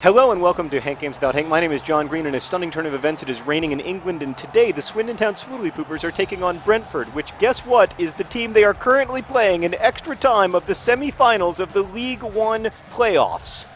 Hello and welcome to Hank Games Without Hank. My name is John Green. In a stunning turn of events, it is raining in England, and today the Swindon Town Swoodilypoopers are taking on Brentford, which, guess what, is the team they are currently playing in extra time of the semi-finals of the League One playoffs.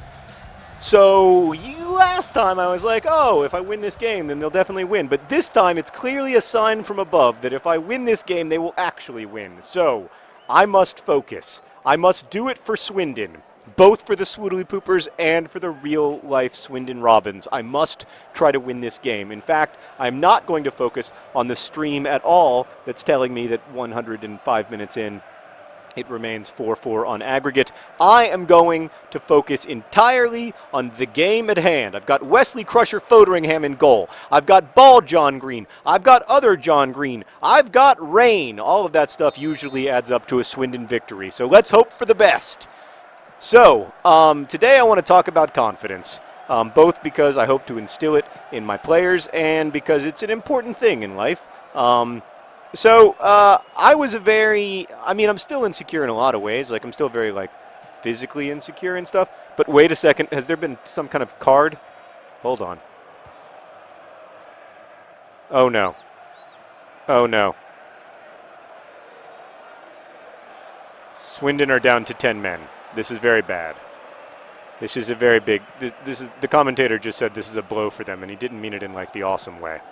So, last time I was like, oh, if I win this game, then they'll definitely win. But this time, it's clearly a sign from above that if I win this game, they will actually win. So, I must focus. I must do it for Swindon. Both for the Swoodilypoopers and for the real-life Swindon Robins. I must try to win this game. In fact, I'm not going to focus on the stream at all that's telling me that 105 minutes in, it remains 4-4 on aggregate. I am going to focus entirely on the game at hand. I've got Wesley Crusher Fotheringham in goal. I've got Bald John Green. I've got other John Green. I've got rain. All of that stuff usually adds up to a Swindon victory. So let's hope for the best. So, today I want to talk about confidence, both because I hope to instill it in my players and because it's an important thing in life. I was I'm still insecure in a lot of ways. Like, I'm still very, physically insecure and stuff. But wait a second, has there been some kind of card? Hold on. Oh, no. Oh, no. Swindon are down to 10 men. This is very bad. This is a very big. This is the commentator just said this is a blow for them, and he didn't mean it in the awesome way.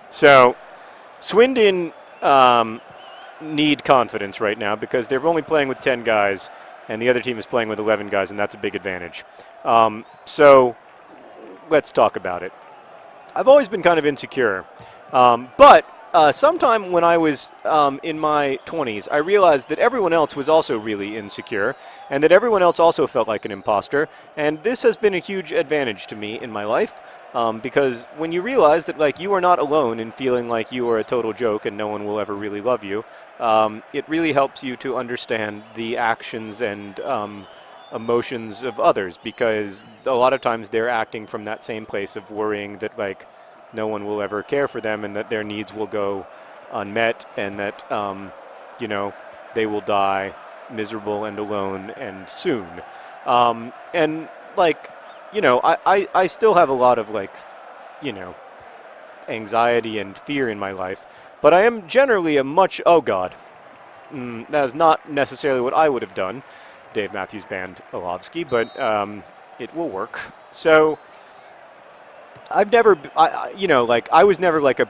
So Swindon need confidence right now because they're only playing with 10 guys, and the other team is playing with 11 guys, and that's a big advantage. So let's talk about it. I've always been kind of insecure, but. Sometime when I was in my 20s, I realized that everyone else was also really insecure and that everyone else also felt like an imposter. And this has been a huge advantage to me in my life because when you realize that you are not alone in feeling like you are a total joke and no one will ever really love you, it really helps you to understand the actions and emotions of others because a lot of times they're acting from that same place of worrying that no one will ever care for them and that their needs will go unmet and that, they will die miserable and alone and soon. I still have a lot of, anxiety and fear in my life, but I am generally a much, oh God, that is not necessarily what I would have done, Dave Matthews Band Olovsky, but it will work. So, I've never, I was never a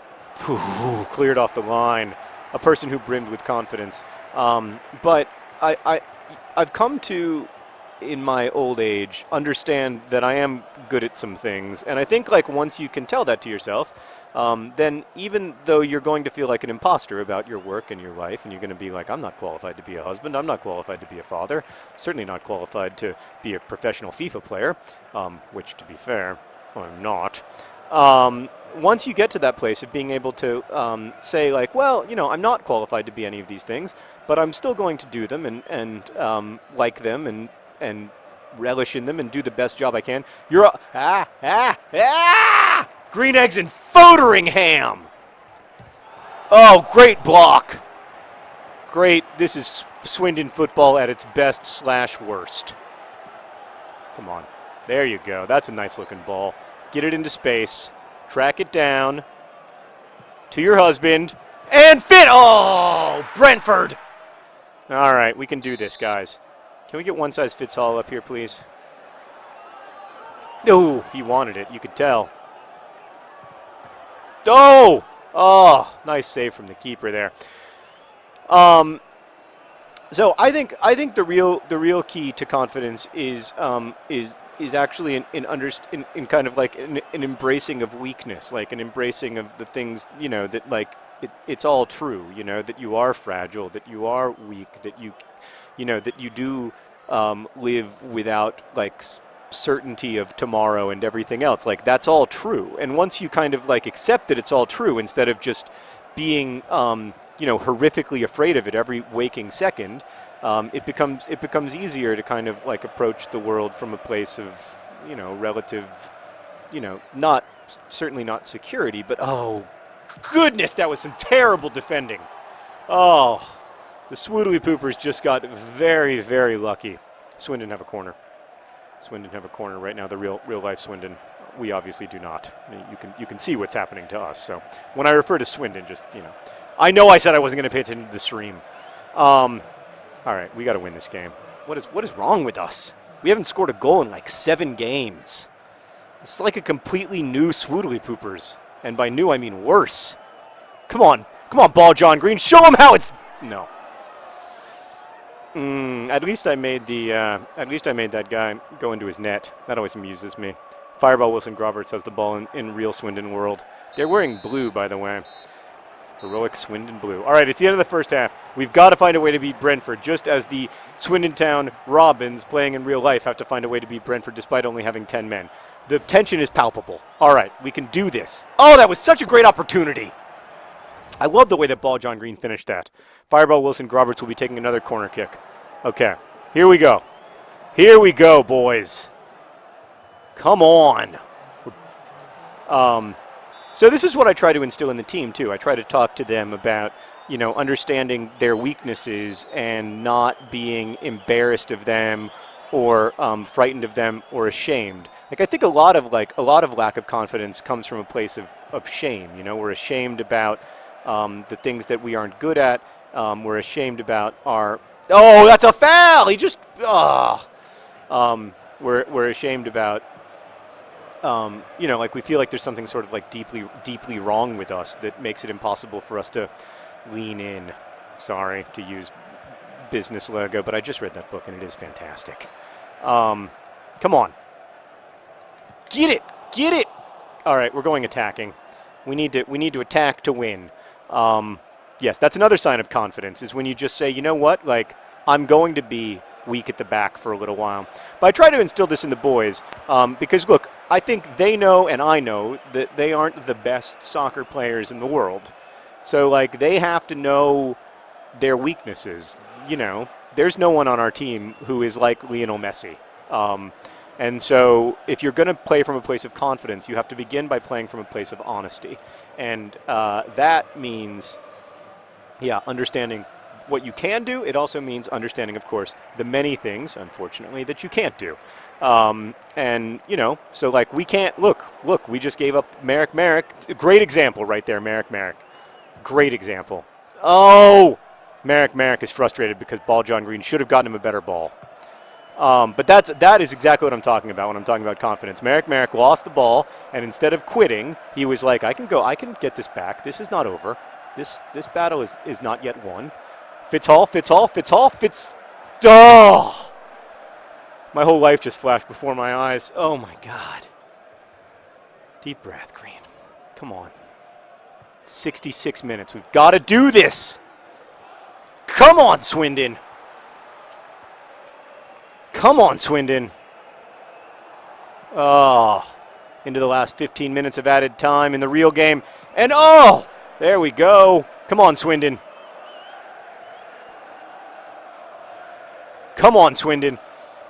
cleared off the line, a person who brimmed with confidence. But I've come to, in my old age, understand that I am good at some things. And I think once you can tell that to yourself, then even though you're going to feel like an imposter about your work and your life, and you're going to be I'm not qualified to be a husband, I'm not qualified to be a father, certainly not qualified to be a professional FIFA player, which, to be fair, I'm not. Once you get to that place of being able to say, I'm not qualified to be any of these things, but I'm still going to do them and like them and relish in them and do the best job I can. You're Green Eggs and Fotheringham! Oh, great block. Great. This is Swindon football at its best / worst. Come on. There you go. That's a nice-looking ball. Get it into space. Track it down to your husband. And fit! Oh, Brentford! All right, we can do this, guys. Can we get one-size-fits-all up here, please? Oh, he wanted it. You could tell. Oh! Oh, nice save from the keeper there. So I think the real key to confidence is actually in kind of an embracing of weakness, an embracing of the things, that it's all true, that you are fragile, that you are weak, that that you do live without certainty of tomorrow and everything else. That's all true. And once you kind of accept that it's all true instead of just being horrifically afraid of it every waking second, it becomes easier to kind of approach the world from a place of relative, certainly not security, but oh goodness, that was some terrible defending. Oh, the Swoodilypoopers just got very, very lucky. Swindon have a corner. Swindon have a corner right now, the real life Swindon. We obviously do not. I mean, you can see what's happening to us. So when I refer to Swindon, just, I know I said I wasn't going to pay attention to the stream. All right, we got to win this game. What is wrong with us? We haven't scored a goal in like 7 games. It's like a completely new Swoodilypoopers. And by new, I mean worse. Come on, ball, John Green. Show him how it's... No. At least I made that guy go into his net. That always amuses me. Fireball Wilson Groberts has the ball in real Swindon world. They're wearing blue, by the way. Heroic Swindon blue. All right, it's the end of the first half. We've got to find a way to beat Brentford, just as the Swindon Town Robins playing in real life have to find a way to beat Brentford despite only having 10 men. The tension is palpable. All right, we can do this. Oh, that was such a great opportunity. I love the way that ball John Green finished that. Fireball Wilson Groberts will be taking another corner kick. Okay, here we go. Here we go, boys. Come on. So this is what I try to instill in the team, too. I try to talk to them about, understanding their weaknesses and not being embarrassed of them or frightened of them or ashamed. Like, I think a lot of lack of confidence comes from a place of shame. We're ashamed about the things that we aren't good at. We're ashamed about our... Oh, that's a foul! He just... We're ashamed about... we feel like there's something sort of like deeply wrong with us that makes it impossible for us to lean in. Sorry to use business logo, but I just read that book and it is fantastic. Come on. Get it. All right, we're going attacking. We need to attack to win. Yes, that's another sign of confidence, is when you just say, you know what, like, I'm going to be weak at the back for a little while. But I try to instill this in the boys because, look, I think they know and I know that they aren't the best soccer players in the world. So, like, they have to know their weaknesses. There's no one on our team who is like Lionel Messi. And so if you're going to play from a place of confidence, you have to begin by playing from a place of honesty. And that means, understanding what you can do. It also means understanding, of course, the many things, unfortunately, that you can't do. So like we can't, look, we just gave up Merrick. Great example right there, Merrick. Great example. Oh, Merrick is frustrated because ball John Green should have gotten him a better ball. But that is exactly what I'm talking about when I'm talking about confidence. Merrick lost the ball, and instead of quitting, he was like, I can get this back. This is not over. This battle is not yet won. Fitz. Oh! My whole life just flashed before my eyes. Oh, my God. Deep breath, Green. Come on. 66 minutes. We've got to do this. Come on, Swindon. Oh, into the last 15 minutes of added time in the real game. And, oh, there we go. Come on, Swindon.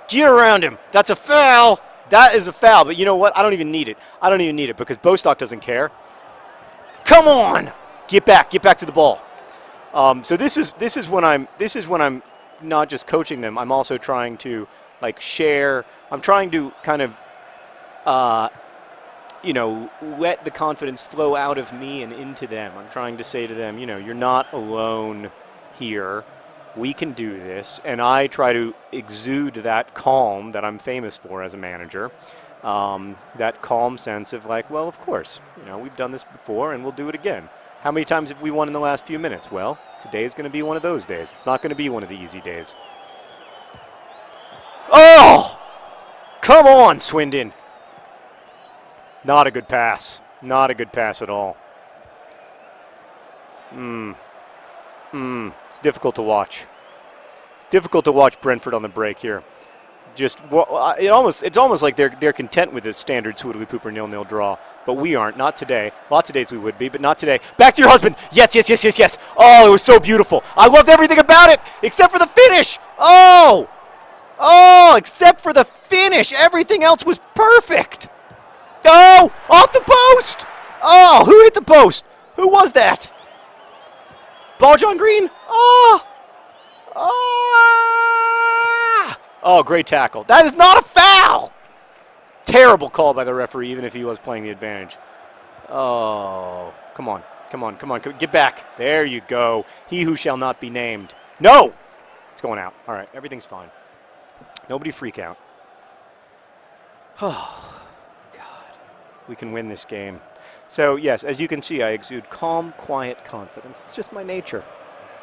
Get around him. That's a foul. That is a foul. But you know what? I don't even need it because Bostock doesn't care. Come on. Get back to the ball. So this is when I'm not just coaching them. I'm also trying to like share. I'm trying to kind of let the confidence flow out of me and into them. I'm trying to say to them, you're not alone here. We can do this. And I try to exude that calm that I'm famous for as a manager. That calm sense of like, well, of course, we've done this before and we'll do it again. How many times have we won in the last few minutes? Well, today is going to be one of those days. It's not going to be one of the easy days. Oh! Come on, Swindon. Not a good pass. Not a good pass at all. It's difficult to watch. It's difficult to watch Brentford on the break here. It's almost like they're content with this standard Swoodilypooper 0-0 draw, but we aren't. Not today. Lots of days we would be, but not today. Back to your husband. Yes. Oh, it was so beautiful. I loved everything about it except for the finish. Oh, except for the finish. Everything else was perfect. Oh, off the post. Oh, who hit the post? Who was that? Ball John Green. Oh, great tackle. That is not a foul! Terrible call by the referee, even if he was playing the advantage. Oh, come on. Come on, come on. Get back. There you go. He who shall not be named. No! It's going out. All right, everything's fine. Nobody freak out. Oh, God. We can win this game. So, yes, as you can see, I exude calm, quiet confidence. It's just my nature.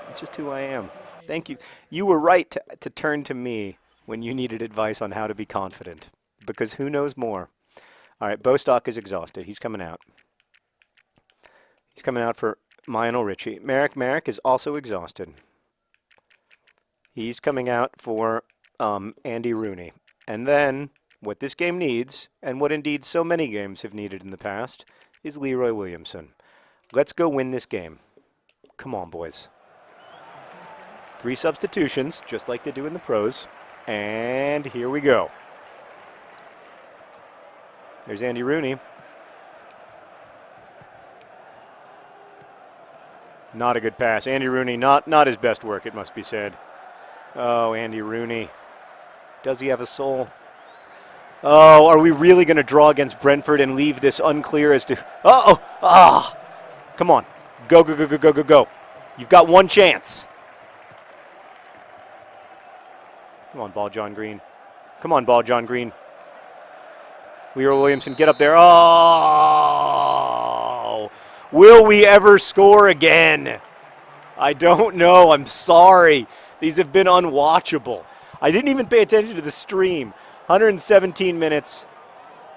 It's just who I am. Thank you. You were right to turn to me when you needed advice on how to be confident, because who knows more? All right, Bostock is exhausted. He's coming out. He's coming out for Lionel Richie. Merrick is also exhausted. He's coming out for Andy Rooney. And then what this game needs, and what indeed so many games have needed in the past, is Leroy Williamson. Let's go win this game. Come on, boys. 3 substitutions, just like they do in the pros. And here we go. There's Andy Rooney. Not a good pass. Andy Rooney, not his best work, it must be said. Oh, Andy Rooney. Does he have a soul? Oh, are we really going to draw against Brentford and leave this unclear as to... Uh-oh! Ah! Come on. Go, go, go, go, go, go, go. You've got one chance. Come on, ball, John Green. Come on, ball, John Green. Leroy Williamson, get up there. Oh! Will we ever score again? I don't know. I'm sorry. These have been unwatchable. I didn't even pay attention to the stream. 117 minutes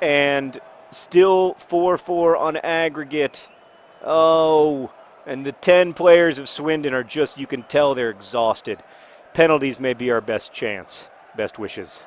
and still 4-4 on aggregate. Oh, and the 10 players of Swindon are just, you can tell they're exhausted. Penalties may be our best chance. Best wishes.